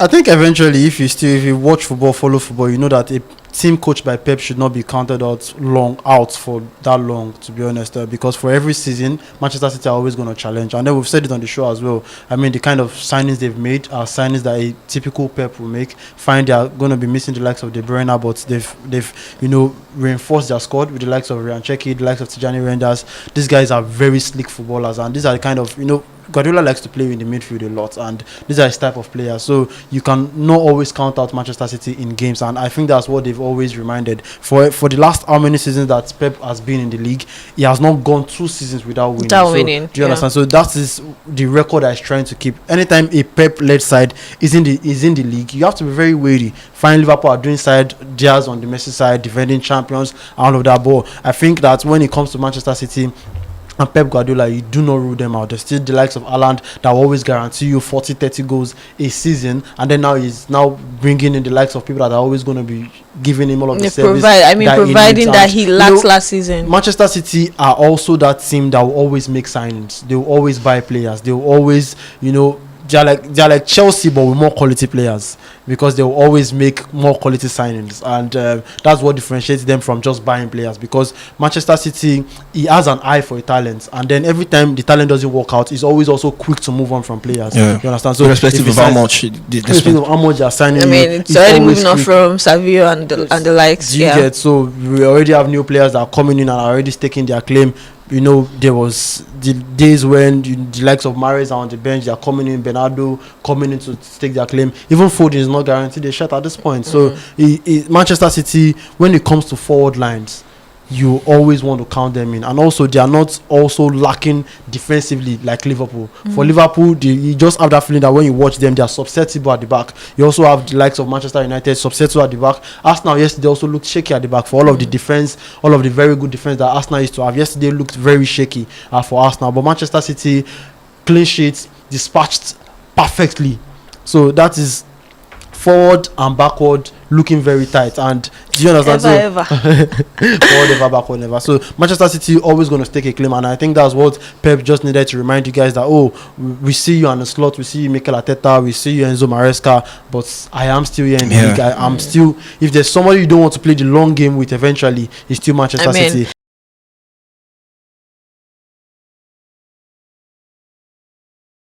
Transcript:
I think eventually, if you watch football, follow football, you know that a team coached by Pep should not be counted out for that long. To be honest, because for every season, Manchester City are always going to challenge, and then we've said it on the show as well. I mean, the kind of signings they've made are signings that a typical Pep will make. Fine, they are going to be missing the likes of De Bruyne, but they've reinforced their squad with the likes of Ryan Cherki, the likes of Tijani Renders. These guys are very slick footballers, and these are the kind of Guardiola likes to play in the midfield a lot, and these are his type of players. So you can not always count out Manchester City in games, and I think that's what they've always reminded. For the last how many seasons that Pep has been in the league, he has not gone 2 seasons without winning. Do you understand? So that is the record that he's trying to keep. Anytime a Pep-led side is in the league, you have to be very wary. Fine, Liverpool are doing side, Diaz on the Messi side, defending champions, all of that. But I think that when it comes to Manchester City and Pep Guardiola, you do not rule them out. There's still the likes of Haaland that will always guarantee you 40-30 goals a season, and then now he's now bringing in the likes of people that are always going to be giving him all of the service. Providing that he lacked last season. Manchester City are also that team that will always make signings. They will always buy players. They will always, they're like Chelsea, but with more quality players, because they will always make more quality signings, and that's what differentiates them from just buying players. Because Manchester City, he has an eye for a talent, and then every time the talent doesn't work out, he's always also quick to move on from players. Yeah. You understand? So irrespective of how much they're signing, it's already moving on from Savio and the likes. So we already have new players that are coming in and are already staking their claim. There was the days when the likes of Mahrez are on the bench, they are coming in, Bernardo coming in to stake their claim. Even Foden is not guaranteed a shot at this point. So Manchester City, when it comes to forward lines, you always want to count them in, and also they are not also lacking defensively like Liverpool. For Liverpool, you just have that feeling that when you watch them, they are susceptible at the back. You also have the likes of Manchester United susceptible at the back. Arsenal yesterday also looked shaky at the back for all of the defense, all of the very good defense that Arsenal used to have. Yesterday looked very shaky for Arsenal, but Manchester City, clean sheets, dispatched perfectly. So that is forward and backward looking very tight. And do you understand? Forward ever, backward never. So Manchester City always going to stake a claim, and I think that's what Pep just needed to remind you guys that we see you on the slot, we see you Mikel Arteta, we see you Enzo Maresca, but I am still here in the league. I'm still, if there's somebody you don't want to play the long game with, eventually it's still Manchester City.